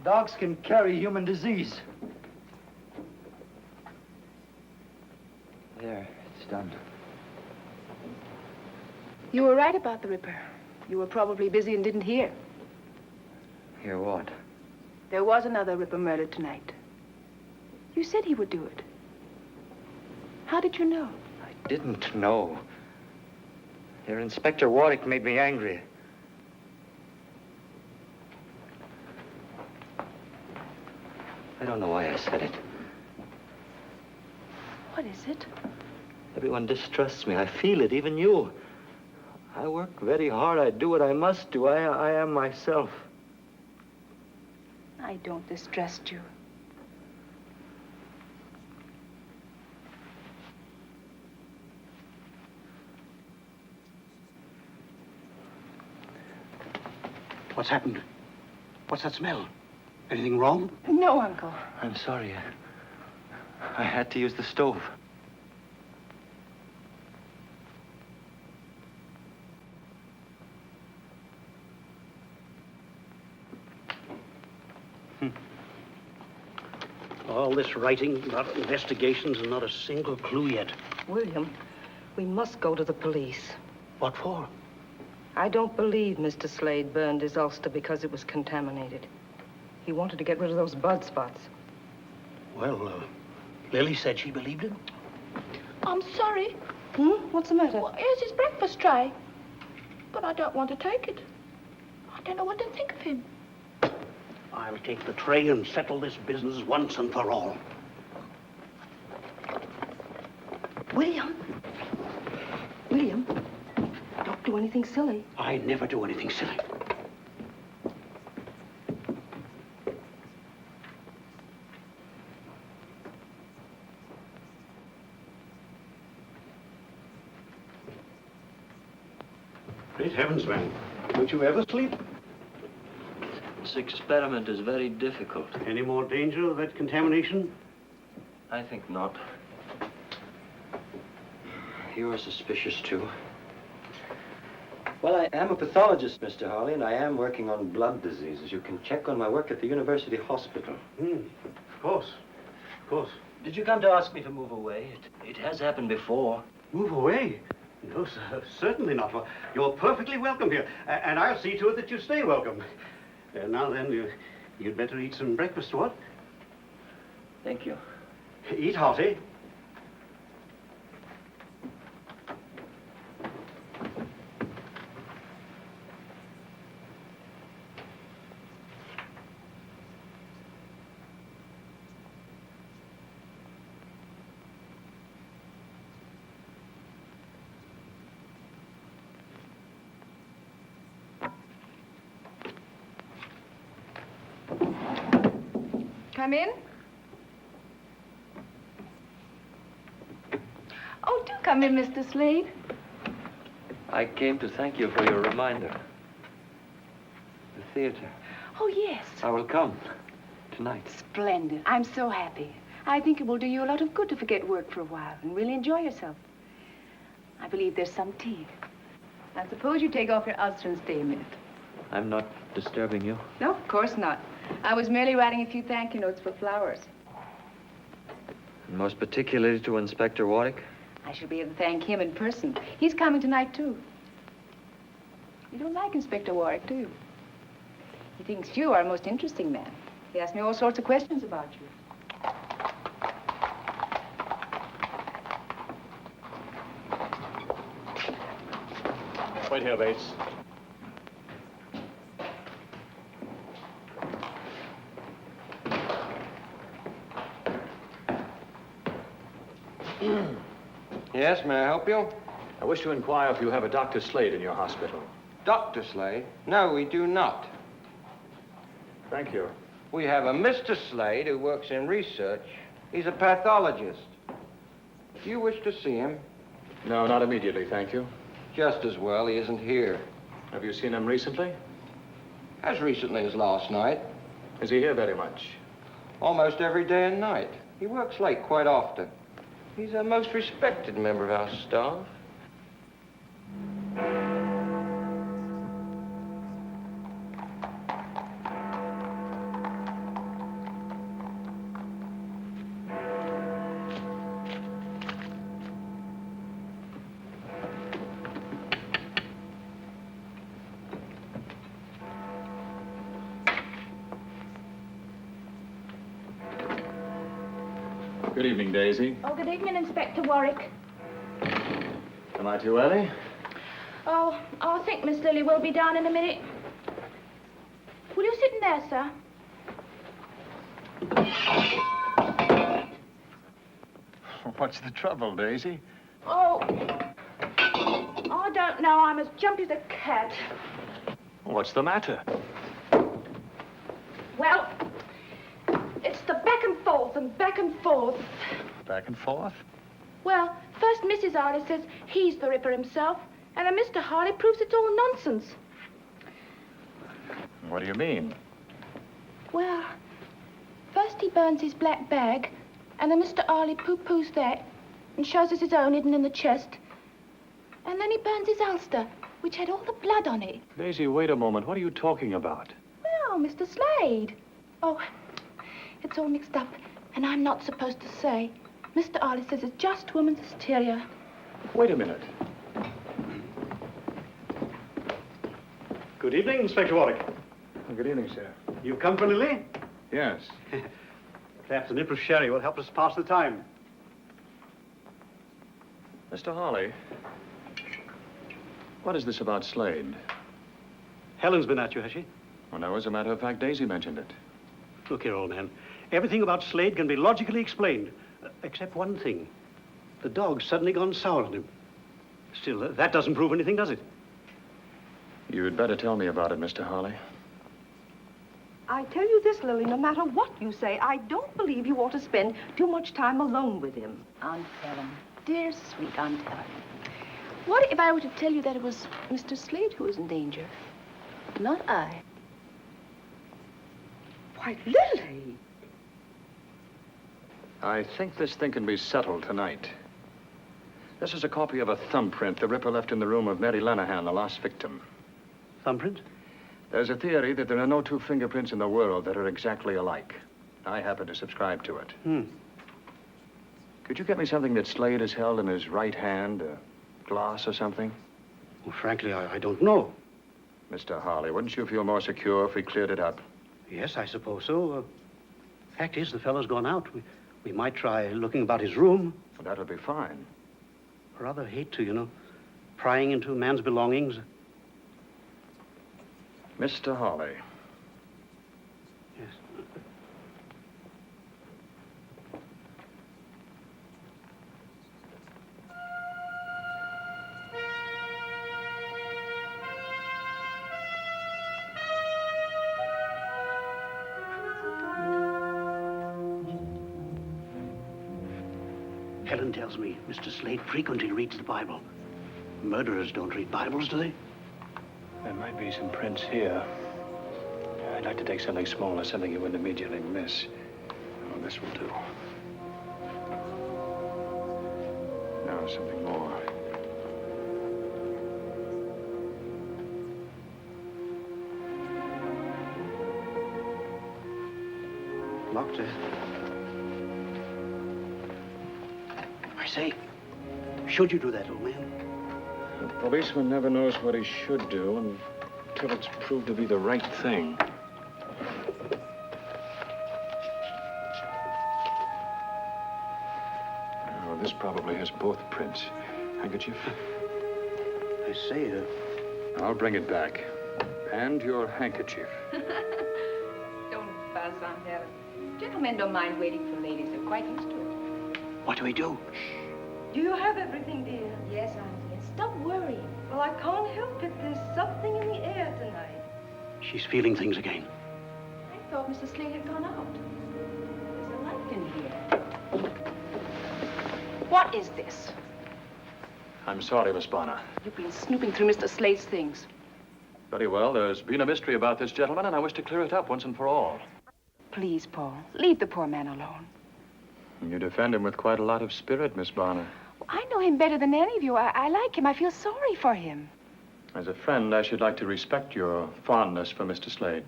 Dogs can carry human disease. There, it's done. You were right about the Ripper. You were probably busy and didn't hear. Hear what? There was another Ripper murdered tonight. You said he would do it. How did you know? I didn't know. Your Inspector Warwick made me angry. I don't know why I said it. What is it? Everyone distrusts me. I feel it, even you. I work very hard. I do what I must do. I am myself. I don't distrust you. What's happened? What's that smell? Anything wrong? No, Uncle. I'm sorry. I had to use the stove. All this writing, not investigations, and not a single clue yet. William, we must go to the police. What for? I don't believe Mr. Slade burned his ulster because it was contaminated. He wanted to get rid of those blood spots. Well, Lily said she believed him. I'm sorry. What's the matter? Well, here's his breakfast tray. But I don't want to take it. I don't know what to think of him. I'll take the tray and settle this business once and for all. William. William, don't do anything silly. I never do anything silly. Great heavens, man. Don't you ever sleep? This experiment is very difficult. Any more danger of that contamination? I think not. You are suspicious, too. Well, I am a pathologist, Mr. Harley, and I am working on blood diseases. You can check on my work at the University Hospital. Of course. Of course. Did you come to ask me to move away? It has happened before. Move away? No, sir, certainly not. You're perfectly welcome here, and I'll see to it that you stay welcome. Now then, you'd better eat some breakfast, what? Thank you. Eat hearty. Come in. Oh, do come in, Mr. Slade. I came to thank you for your reminder. The theater. Oh, yes. I will come tonight. Splendid. I'm so happy. I think it will do you a lot of good to forget work for a while and really enjoy yourself. I believe there's some tea. Now, suppose you take off your ulster and stay a minute. I'm not disturbing you. No, of course not. I was merely writing a few thank you notes for flowers. And most particularly to Inspector Warwick. I shall be able to thank him in person. He's coming tonight, too. You don't like Inspector Warwick, do you? He thinks you are a most interesting man. He asked me all sorts of questions about you. Wait here, Bates. Yes, may I help you? I wish to inquire if you have a Dr. Slade in your hospital. Dr. Slade? No, we do not. Thank you. We have a Mr. Slade who works in research. He's a pathologist. Do you wish to see him? No, not immediately, thank you. Just as well, he isn't here. Have you seen him recently? As recently as last night. Is he here very much? Almost every day and night. He works late quite often. He's a most respected member of our staff. Good evening, Daisy. Oh, good evening, Inspector Warwick. Am I too early? Oh, I think Miss Lily will be down in a minute. Will you sit in there, sir? What's the trouble, Daisy? Oh, I don't know. I'm as jumpy as a cat. What's the matter? Well, it's the back and forth and back and forth. Back and forth? Well, first Mrs. Harley says he's the Ripper himself, and then Mr. Harley proves it's all nonsense. What do you mean? Well, first he burns his black bag, and then Mr. Harley poo-poos that and shows us his own hidden in the chest. And then he burns his ulster, which had all the blood on it. Daisy, wait a moment. What are you talking about? Well, Mr. Slade. Oh, it's all mixed up, and I'm not supposed to say. Mr. Harley says it's just woman's hysteria. Wait a minute. Good evening, Inspector Warwick. Good evening, sir. You've come for Lily? Yes. Perhaps a nip of sherry will help us pass the time. Mr. Harley, what is this about Slade? Helen's been at you, has she? Well, no, as a matter of fact, Daisy mentioned it. Look here, old man. Everything about Slade can be logically explained, except one thing. The dog's suddenly gone sour on him. Still, that doesn't prove anything, does it? You'd better tell me about it, Mr. Harley. I tell you this, Lily, no matter what you say, I don't believe you ought to spend too much time alone with him. Aunt Helen. Dear, sweet Aunt Helen. What if I were to tell you that it was Mr. Slade who was in danger? Not I. Why, Lily! I think this thing can be settled tonight. This is a copy of a thumbprint the Ripper left in the room of Mary Lenahan, the last victim. Thumbprint? There's a theory that there are no two fingerprints in the world that are exactly alike. I happen to subscribe to it. Could you get me something that Slade has held in his right hand, a glass or something? Well, frankly, I don't know. Mr. Harley, wouldn't you feel more secure if we cleared it up? Yes, I suppose so. Fact is, the fellow's gone out. We might try looking about his room. Well, that'll be fine. I rather hate to, you know, prying into a man's belongings. Mr. Harley. Yes. Helen tells me Mr. Slade frequently reads the Bible. Murderers don't read Bibles, do they? There might be some prints here. I'd like to take something smaller, something you wouldn't immediately miss. Oh, this will do. Now, something more. Locked it. I say, should you do that, old man? The policeman never knows what he should do until it's proved to be the right thing. Oh, this probably has both prints. Handkerchief? I say, I'll bring it back. And your handkerchief. Don't fuss, Aunt Helen. Gentlemen don't mind waiting for ladies. They're quite used to it. what do we do? Do you have everything, dear? Yes, Auntie. Stop worrying. Well, I can't help it. There's something in the air tonight. She's feeling things again. I thought Mr. Slade had gone out. There's a light in here. What is this? I'm sorry, Miss Bonner. You've been snooping through Mr. Slade's things. Very well. There's been a mystery about this gentleman, and I wish to clear it up once and for all. Please, Paul, leave the poor man alone. You defend him with quite a lot of spirit, Miss Bonner. I know him better than any of you. I like him. I feel sorry for him. As a friend, I should like to respect your fondness for Mr. Slade.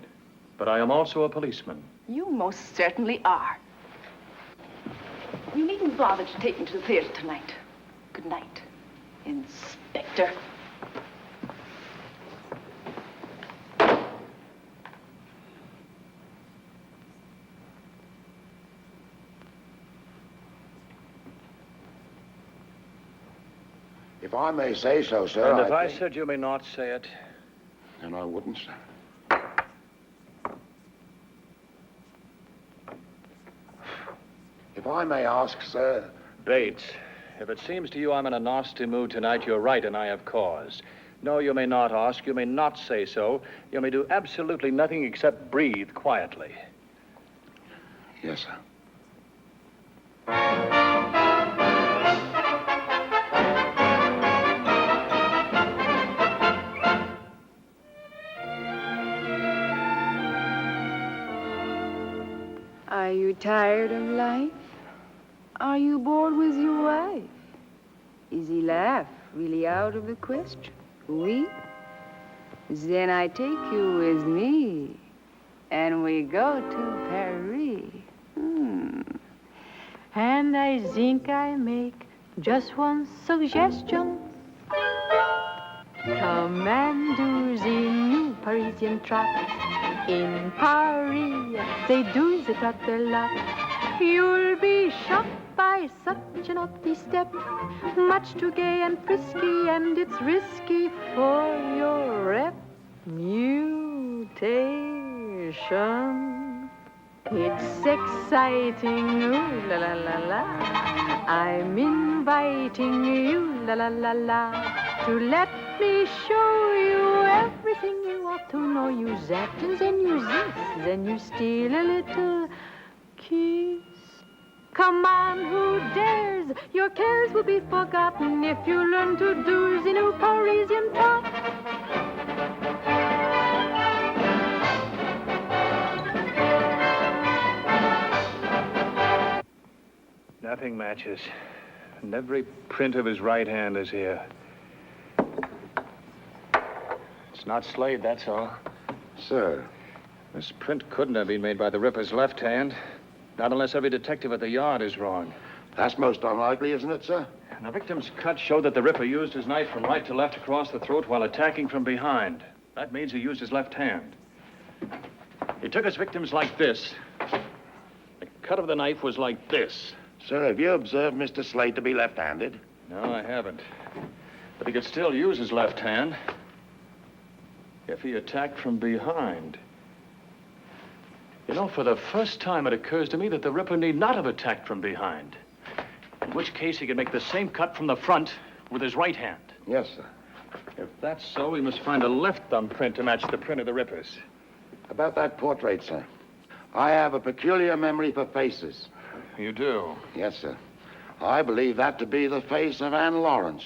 But I am also a policeman. You most certainly are. You needn't bother to take me to the theater tonight. Good night, Inspector. If I may say so, sir. And if I said you may not say it. Then I wouldn't, sir. If I may ask, sir. Bates, if it seems to you I'm in a nasty mood tonight, you're right, and I have cause. No, you may not ask. You may not say so. You may do absolutely nothing except breathe quietly. Yes, sir. Are you tired of life? Are you bored with your wife? Is he laugh really out of the question? Oui? Then I take you with me, and we go to Paris. And I think I make just one suggestion. Come and do the new Parisian trot. In Paris, they do the trot a lot. You'll be shocked by such a naughty step. Much too gay and frisky, and it's risky for your reputation. It's exciting, ooh la la la la. I'm inviting you, la la la la, to let me show you everything you ought to know. You that, and then you this, then you steal a little kiss. Come on, who dares? Your cares will be forgotten if you learn to do the new Parisian trot. Nothing matches. And every print of his right hand is here. It's not Slade, that's all. Sir. This print couldn't have been made by the Ripper's left hand. Not unless every detective at the yard is wrong. That's most unlikely, isn't it, sir? And the victim's cut showed that the Ripper used his knife from right to left across the throat while attacking from behind. That means he used his left hand. He took his victims like this. The cut of the knife was like this. Sir, have you observed Mr. Slade to be left-handed? No, I haven't. But he could still use his left hand if he attacked from behind. You know, for the first time, it occurs to me that the Ripper need not have attacked from behind. In which case, he could make the same cut from the front with his right hand. Yes, sir. If that's so, we must find a left thumbprint to match the print of the Ripper's. About that portrait, sir. I have a peculiar memory for faces. You do? Yes, sir. I believe that to be the face of Anne Lawrence.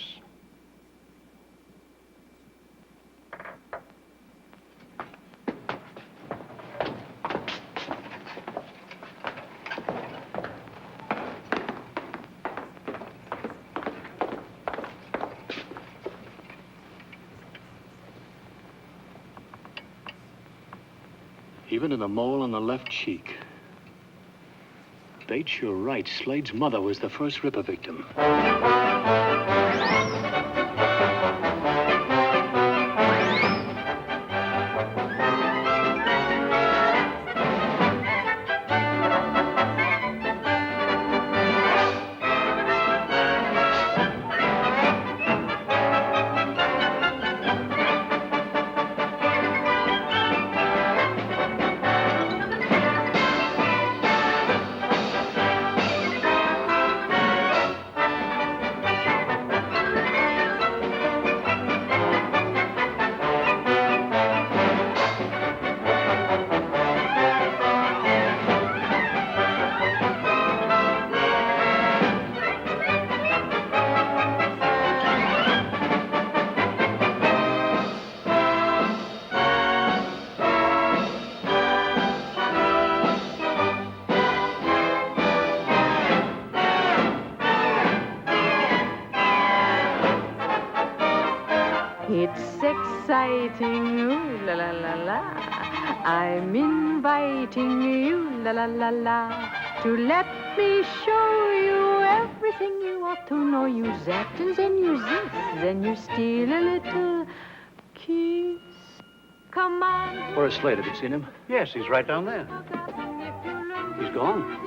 Even to the mole on the left cheek. Bates, you're right. Slade's mother was the first Ripper victim. exciting, ooh la la la la. I'm inviting you, la la la la, to let me show you everything you ought to know. You zap and then you zip, then you steal a little kiss. Come on. Where's Slade? Have you seen him? Yes, he's right down there. He's gone.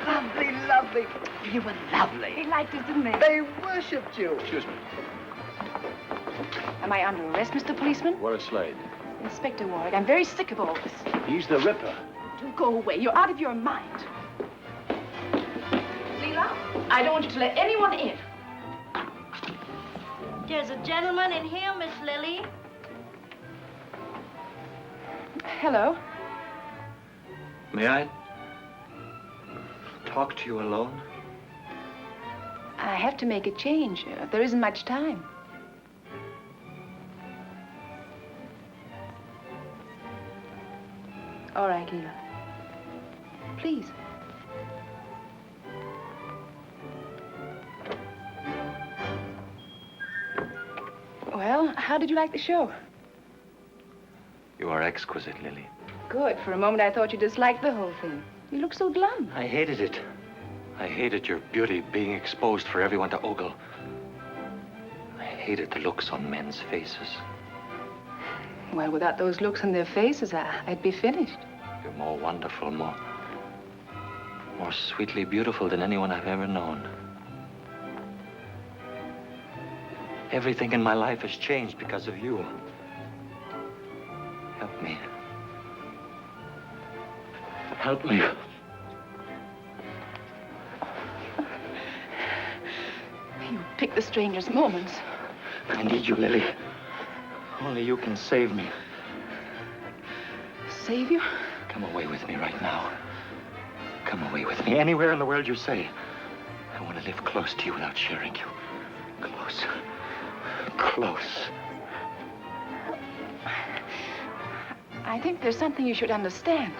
Lovely, lovely. You were lovely. They liked us, didn't they? They worshipped you. Excuse me. Am I under arrest, Mr. Policeman? Where's Slade? Inspector Warwick, I'm very sick of all this. He's the Ripper. Do go away. You're out of your mind. Leela, I don't want you to let anyone in. There's a gentleman in here, Miss Lily. Hello. May I talk to you alone? I have to make a change. There isn't much time. All right, Leela. Please. Well, how did you like the show? You are exquisite, Lily. Good. For a moment, I thought you disliked the whole thing. You look so glum. I hated it. I hated your beauty being exposed for everyone to ogle. I hated the looks on men's faces. Well, without those looks on their faces, I'd be finished. You're more wonderful, more sweetly beautiful than anyone I've ever known. Everything in my life has changed because of you. Help me. Help me. You pick the strangest moments. I need you, Lily. Only you can save me. Save you? Come away with me right now. Come away with me anywhere in the world you say. I want to live close to you without sharing you. Close. Close. I think there's something you should understand.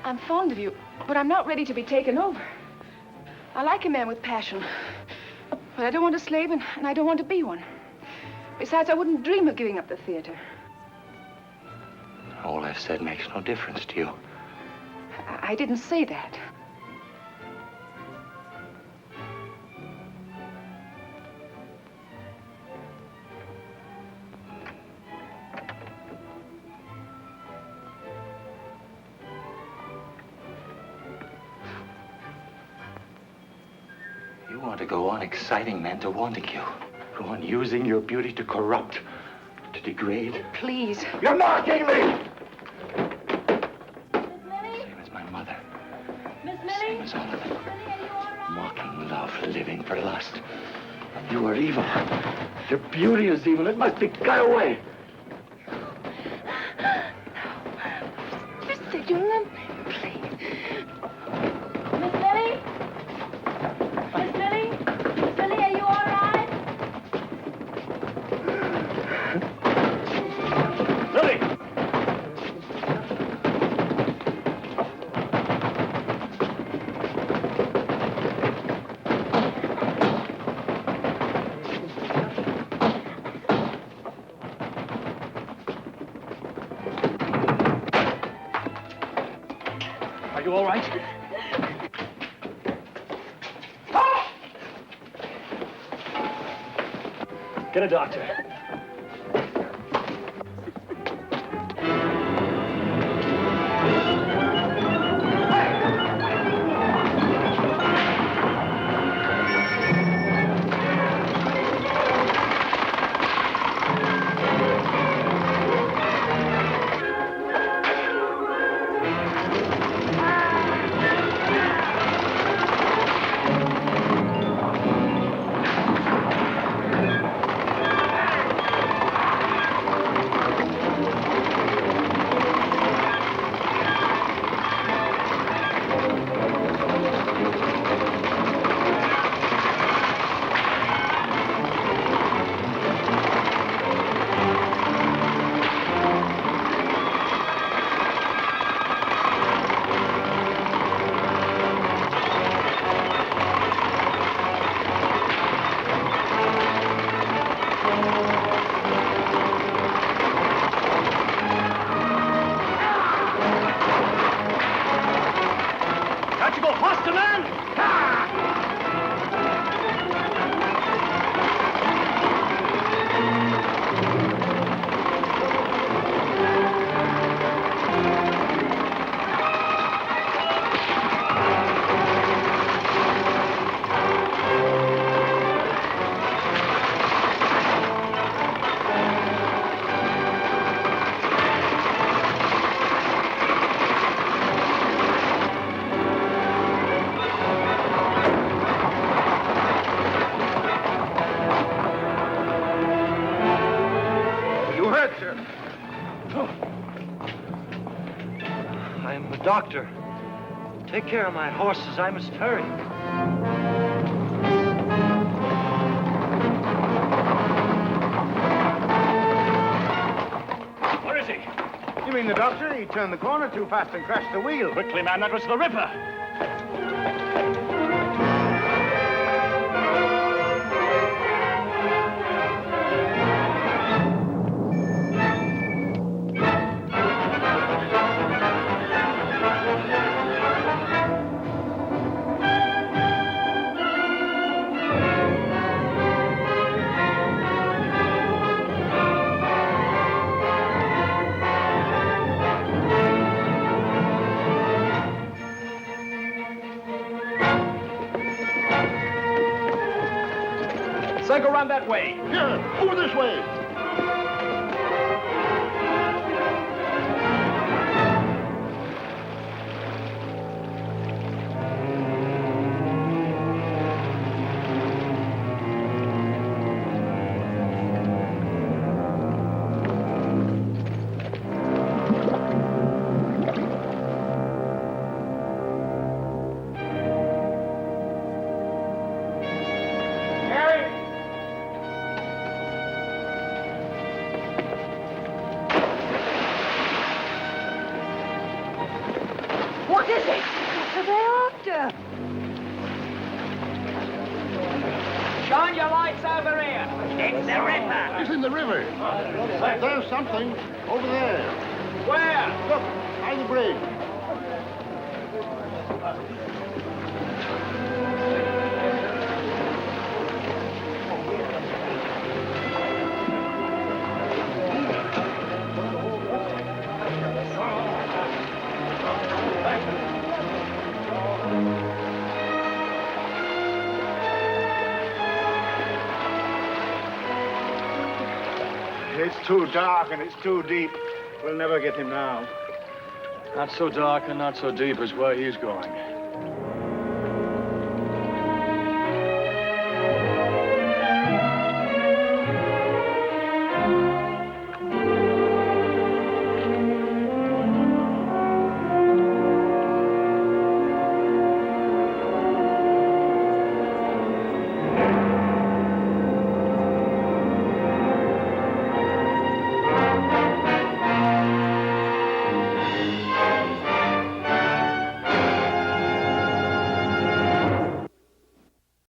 I'm fond of you, but I'm not ready to be taken over. I like a man with passion, but I don't want a slave, and I don't want to be one. Besides, I wouldn't dream of giving up the theater. All I've said makes no difference to you. I didn't say that. You want to go on exciting men to wanting you. Go on using your beauty to corrupt, to degrade. Please. You're mocking me! Same as my mother. Miss Same Lily? as all of them. Mocking love, living for lust. You are evil. Your beauty is evil. It must be cut away. You said you love me. Miss Lily? Miss Lily? Miss Lily, are you all right? Lily! Are you all right? Get a doctor. doctor. Take care of my horses. I must hurry. Where is he? You mean the doctor? He turned the corner too fast and crashed the wheel. Quickly, man, that was the Ripper. Circle round that way. Here, over this way. What is it? What are they after? Shine your lights over here. It's the Ripper. It's in the river. There's something over there. Where? Look, by the bridge. It's too dark and it's too deep. We'll never get him now. Not so dark and not so deep as where he's going.